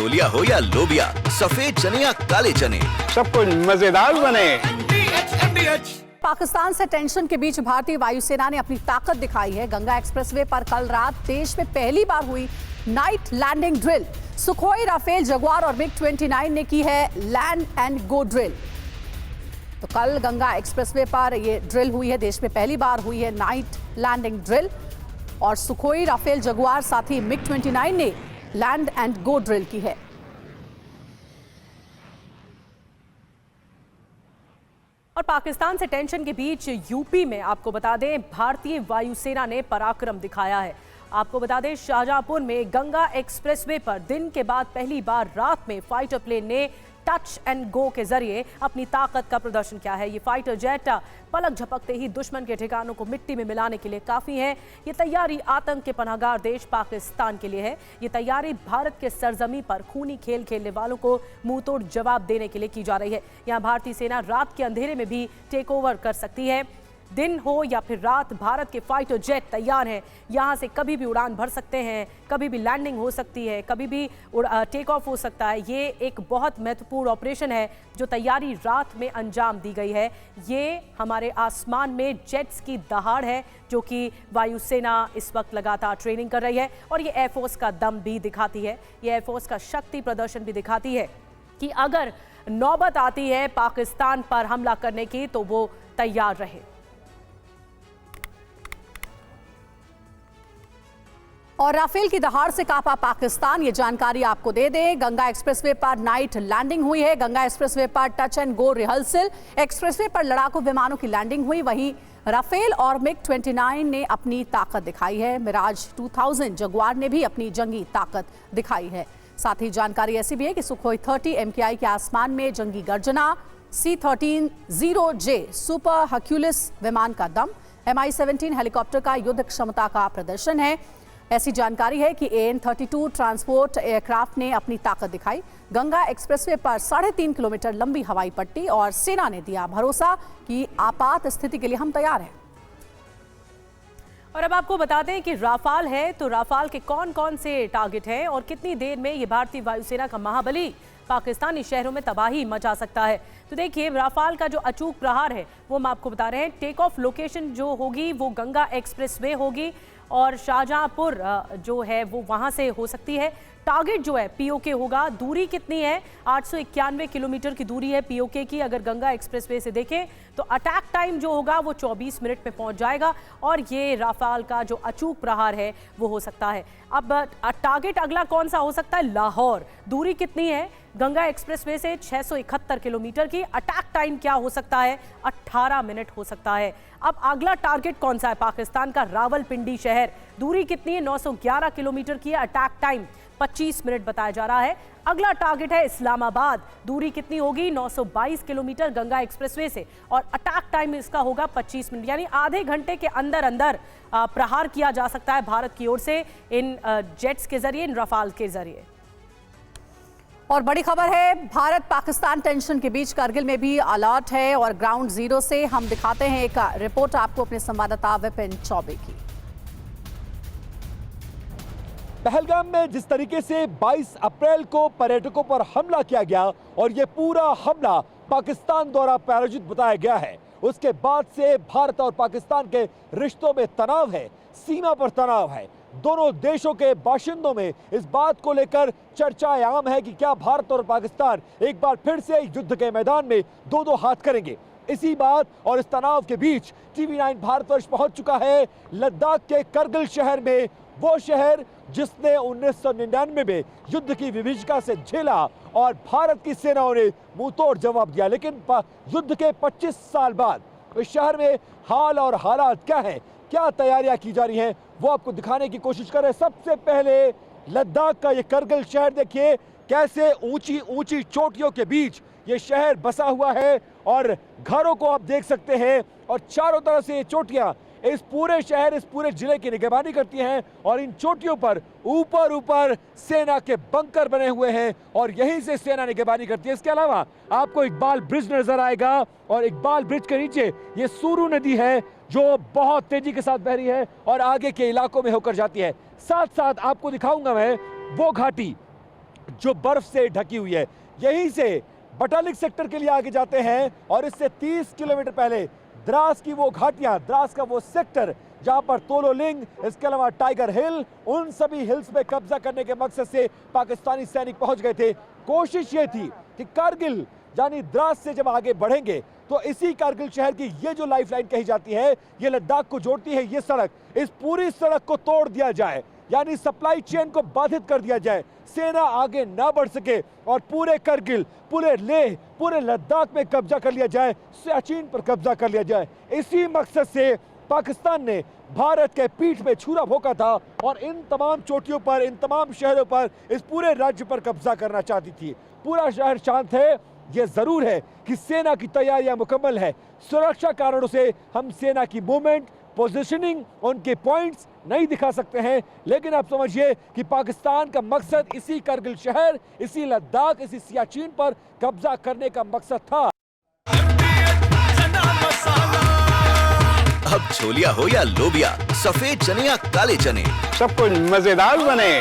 छोलिया हो या लोबिया, सफेद चने या काले चने, सब कुछ मजेदार बने। पाकिस्तान से टेंशन के बीच भारतीय वायुसेना ने अपनी ताकत दिखाई है। गंगा एक्सप्रेसवे पर कल रात देश में पहली बार हुई night landing drill. Sukhoi, Rafale, Jaguar और MiG-29 ने की है लैंड एंड गो ड्रिल। तो कल गंगा एक्सप्रेसवे पर यह ड्रिल हुई है, देश में पहली बार हुई है नाइट लैंडिंग ड्रिल। और सुखोई, राफेल, जगुआर साथ ही MiG-29 ने लैंड एंड गो ड्रिल की है। और पाकिस्तान से टेंशन के बीच यूपी में आपको बता दें भारतीय वायुसेना ने पराक्रम दिखाया है। आपको बता दें शाहजहांपुर में गंगा एक्सप्रेसवे पर दिन के बाद पहली बार रात में फाइटर प्लेन ने टच एंड गो के जरिए अपनी ताकत का प्रदर्शन किया है। ये फाइटर जेट पलक झपकते ही दुश्मन के ठिकानों को मिट्टी में मिलाने के लिए काफी है। ये तैयारी आतंक के पनाहगार देश पाकिस्तान के लिए है। ये तैयारी भारत के सरजमी पर खूनी खेल खेलने वालों को मुंहतोड़ जवाब देने के लिए की जा रही है। यहाँ भारतीय सेना रात के अंधेरे में भी टेक ओवर कर सकती है। दिन हो या फिर रात, भारत के फाइटर जेट तैयार हैं। यहाँ से कभी भी उड़ान भर सकते हैं, कभी भी लैंडिंग हो सकती है, कभी भी टेक ऑफ हो सकता है। ये एक बहुत महत्वपूर्ण ऑपरेशन है जो तैयारी रात में अंजाम दी गई है। ये हमारे आसमान में जेट्स की दहाड़ है जो कि वायुसेना इस वक्त लगातार ट्रेनिंग कर रही है। और ये एयरफोर्स का दम भी दिखाती है, ये एयरफोर्स का शक्ति प्रदर्शन भी दिखाती है कि अगर नौबत आती है पाकिस्तान पर हमला करने की तो वो तैयार रहे। और राफेल की दहाड़ से कांपा पाकिस्तान, ये जानकारी आपको दे दें। गंगा एक्सप्रेसवे पर नाइट लैंडिंग हुई है। गंगा एक्सप्रेसवे पर touch and go rehearsal, expressway पर लड़ाकू विमानों की लैंडिंग हुई। वहीं राफेल और MiG-29 ने अपनी ताकत दिखाई है। मिराज 2000 जगुआर ने भी अपनी जंगी ताकत दिखाई है। साथ ही जानकारी ऐसी भी है कि सुखोई 30 MKI के आसमान में जंगी गर्जना, C-13-0J सुपर हर्क्यूलिस विमान का दम, Mi-17 हेलीकॉप्टर का युद्ध क्षमता का प्रदर्शन है। ऐसी जानकारी है कि AN-32 ट्रांसपोर्ट एयरक्राफ्ट ने अपनी ताकत दिखाई। गंगा एक्सप्रेसवे पर 3.5 किलोमीटर लंबी हवाई पट्टी और सेना ने दिया भरोसा कि आपात स्थिति के लिए हम तैयार हैं। और अब आपको बता दें कि राफाल है तो राफाल के कौन कौन से टारगेट हैं और कितनी देर में ये भारतीय वायुसेना का महाबली पाकिस्तानी शहरों में तबाही मचा सकता है। तो देखिए राफाल का जो अचूक प्रहार है वो हम आपको बता रहे हैं। टेक ऑफ लोकेशन जो होगी वो गंगा एक्सप्रेसवे होगी और शाहजहांपुर जो है वो वहां से हो सकती है। टारगेट जो है POK होगा। दूरी कितनी है? 891 किलोमीटर की दूरी है POK की। अगर गंगा एक्सप्रेसवे से देखें तो अटैक टाइम जो होगा वो 24 मिनट में पहुंच जाएगा और ये राफाल का जो अचूक प्रहार है वो हो सकता है। अब टारगेट अगला कौन सा हो सकता है? लाहौर। दूरी कितनी है? गंगा एक्सप्रेसवे से 671 किलोमीटर की। अटैक टाइम क्या हो सकता है? 18 मिनट हो सकता है। अब अगला टारगेट कौन सा है? पाकिस्तान का रावलपिंडी शहर। दूरी कितनी है? 911 किलोमीटर की है। अटैक टाइम 25 मिनट बताया जा रहा है। अगला टारगेट है इस्लामाबाद। दूरी कितनी होगी? 922 किलोमीटर गंगा एक्सप्रेसवे से और अटैक टाइम इसका होगा 25 मिनट, यानी आधे घंटे के अंदर अंदर प्रहार किया जा सकता है भारत की ओर से इन जेट्स के जरिए, इन रफाल के जरिए। और बड़ी खबर है, भारत पाकिस्तान टेंशन के बीच करगिल में भी अलर्ट है और ग्राउंड जीरो से हम दिखाते हैं एक रिपोर्ट आपको अपने संवाददाता विपिन चौबे की। पहलगाम में जिस तरीके से 22 अप्रैल को पर्यटकों पर हमला किया गया और ये पूरा हमला पाकिस्तान द्वारा प्रायोजित बताया गया है, उसके बाद से भारत और पाकिस्तान के रिश्तों में तनाव है, सीमा पर तनाव है। दोनों देशों के बाशिंदों में इस बात को लेकर चर्चाएं आम है कि क्या भारत और पाकिस्तान एक बार फिर से युद्ध के मैदान में दो दो हाथ करेंगे। इसी बात और इस तनाव के बीच TV9 भारतवर्ष पहुंच चुका है लद्दाख के करगिल शहर में, वो शहर जिसने 1999 में युद्ध की विभीषिका से झेला और भारत की सेनाओं ने मुंहतोड़ जवाब दिया। लेकिन युद्ध के 25 साल बाद इस शहर में हाल और हालात क्या है, क्या तैयारियां की जा रही हैं, वो आपको दिखाने की कोशिश कर रहे हैं। सबसे पहले लद्दाख का ये करगिल शहर देखिए, कैसे ऊंची ऊंची चोटियों के बीच ये शहर बसा हुआ है और घरों को आप देख सकते हैं और चारों तरफ से ये चोटियां इस पूरे शहर, इस पूरे जिले की निगरानी करती हैं और इन चोटियों पर ऊपर ऊपर सेना के बंकर बने हुए हैं और यहीं से सेना निगरानी करती है। इसके अलावा आपको इकबाल ब्रिज नजर आएगा और इकबाल ब्रिज के नीचे ये सूरू नदी है जो बहुत तेजी के साथ बह रही है और आगे के इलाकों में होकर जाती है। साथ साथ आपको दिखाऊंगा मैं वो घाटी जो बर्फ से ढकी हुई है। यहीं से बटालिक सेक्टर के लिए आगे जाते हैं और इससे 30 किलोमीटर पहले द्रास की वो घाटियां, द्रास का वो सेक्टर जहां पर तोलोलिंग, इसके अलावा टाइगर हिल, उन सभी हिल्स पे कब्जा करने के मकसद से पाकिस्तानी सैनिक पहुंच गए थे। कोशिश ये थी कि कारगिल यानी द्रास से जब आगे बढ़ेंगे तो इसी कारगिल शहर की ये जो लाइफलाइन कही जाती है, ये लद्दाख को जोड़ती है ये सड़क, इस पूरी सड़क को तोड़ दिया जाए, यानी सप्लाई चेन को बाधित कर दिया जाए, सेना आगे ना बढ़ सके और पूरे करगिल, पूरे लेह, पूरे लद्दाख में कब्जा कर लिया जाए, सियाचिन पर कब्जा कर लिया जाए। इसी मकसद से पाकिस्तान ने भारत के पीठ पे छुरा भोंका था और इन तमाम चोटियों पर, इन तमाम शहरों पर, इस पूरे राज्य पर कब्जा करना चाहती थी। पूरा शहर शांत है, यह जरूर है कि सेना की तैयारियां मुकम्मल है। सुरक्षा कारणों से हम सेना की मूवमेंट, पोजीशनिंग, उनके पॉइंट्स नहीं दिखा सकते हैं, लेकिन आप समझिए कि पाकिस्तान का मकसद इसी करगिल शहर, इसी लद्दाख, इसी सियाचिन पर कब्जा करने का मकसद था। अब छोलिया हो या लोबिया, सफेद चने या काले चने, सब कुछ मजेदार बने।